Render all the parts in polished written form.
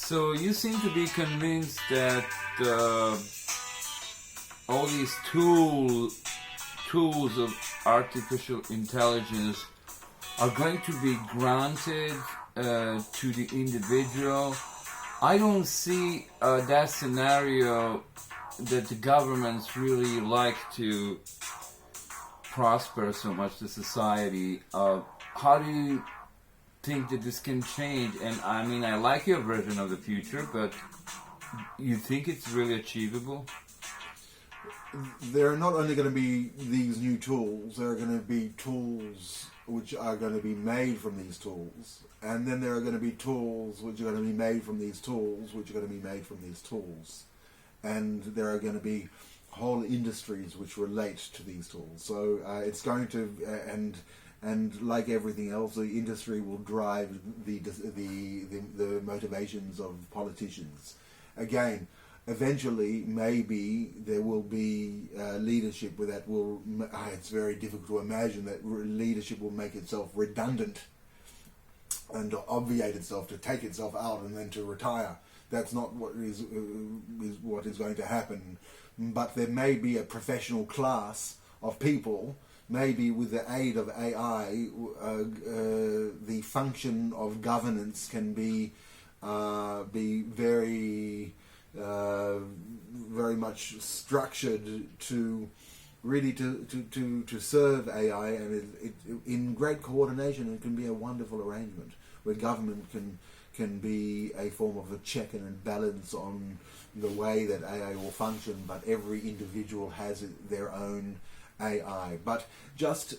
So you seem to be convinced that all these tools of artificial intelligence are going to be granted to the individual. I don't see that scenario that the governments really like to prosper so much, the society. How do you think that this can change? And I mean, I like your version of the future, but you think it's really achievable? There are not only going to be these new tools, there are going to be tools which are going to be made from these tools, and then there are going to be tools which are going to be made from these tools, which are going to be made from these tools, and there are going to be whole industries which relate to these tools. So it's going to, and like everything else, the industry will drive the motivations of politicians. Again, eventually, maybe there will be leadership where that will. It's very difficult to imagine that leadership will make itself redundant and to obviate itself, to take itself out and then to retire. That's not what is going to happen. But there may be a professional class of people. Maybe with the aid of AI, the function of governance can be very much structured to really to serve AI, and in great coordination. It can be a wonderful arrangement where government can be a form of a check and balance on the way that AI will function, but every individual has their own AI. But just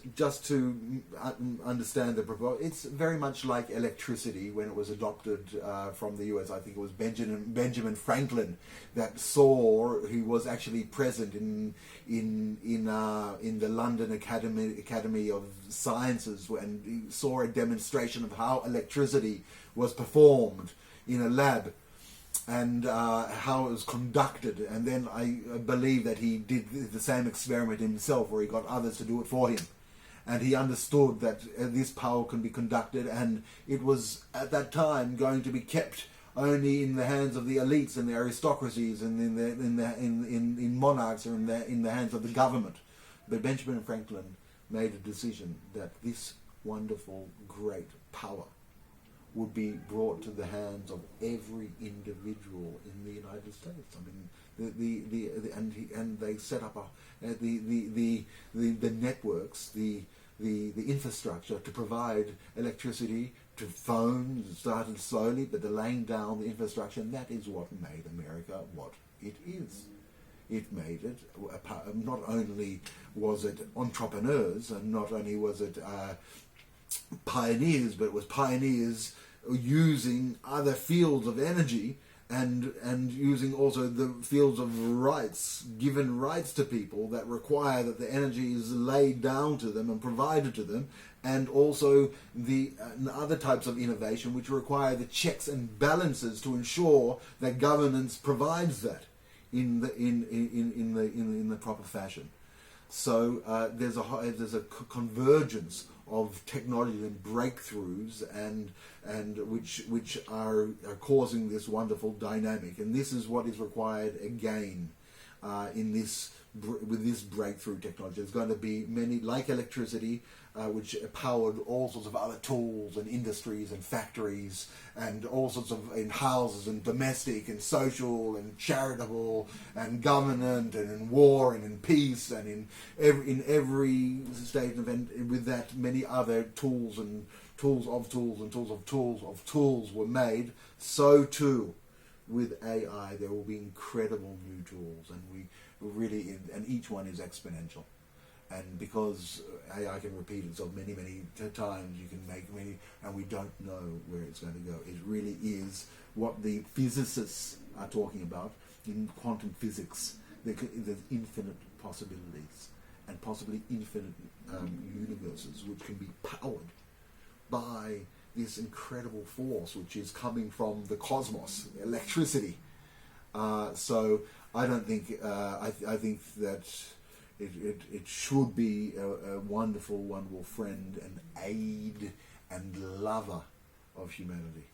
to understand the proposal, it's very much like electricity when it was adopted from the US. I think it was Benjamin Franklin that saw, who was actually present in the London Academy of Sciences, and he saw a demonstration of how electricity was performed in a lab, and how it was conducted. And then I believe that he did the same experiment himself, where he got others to do it for him, and he understood that this power can be conducted, and it was at that time going to be kept only in the hands of the elites and the aristocracies, and in monarchs, or in the hands of the government. But Benjamin Franklin made a decision that this wonderful, great power would be brought to the hands of every individual in the United States. I mean, and they set up the networks, the infrastructure to provide electricity to phones. It started slowly, but they're laying down the infrastructure, and that is what made America what it is. It made it, not only was it entrepreneurs, and not only was it pioneers, but it was pioneers using other fields of energy, and using also the fields of rights, given rights to people that require that the energy is laid down to them and provided to them, and also the other types of innovation which require the checks and balances to ensure that governance provides that in the proper fashion. So there's a convergence of technology and breakthroughs, and which are causing this wonderful dynamic, and this is what is required again with this breakthrough technology. There's going to be many, like electricity, which powered all sorts of other tools and industries and factories, and all sorts of, in houses, and domestic and social and charitable and government, and in war and in peace, and in every state of event. With that, many other tools and tools of tools and tools of tools of tools were made. So too with AI, there will be incredible new tools, and and each one is exponential. And because AI can repeat itself many times, you can make many, and we don't know where it's going to go. It really is what the physicists are talking about in quantum physics. There's infinite possibilities, and possibly infinite universes which can be powered by this incredible force which is coming from the cosmos, electricity. So I don't think, I think that it should be a wonderful friend and aid and lover of humanity.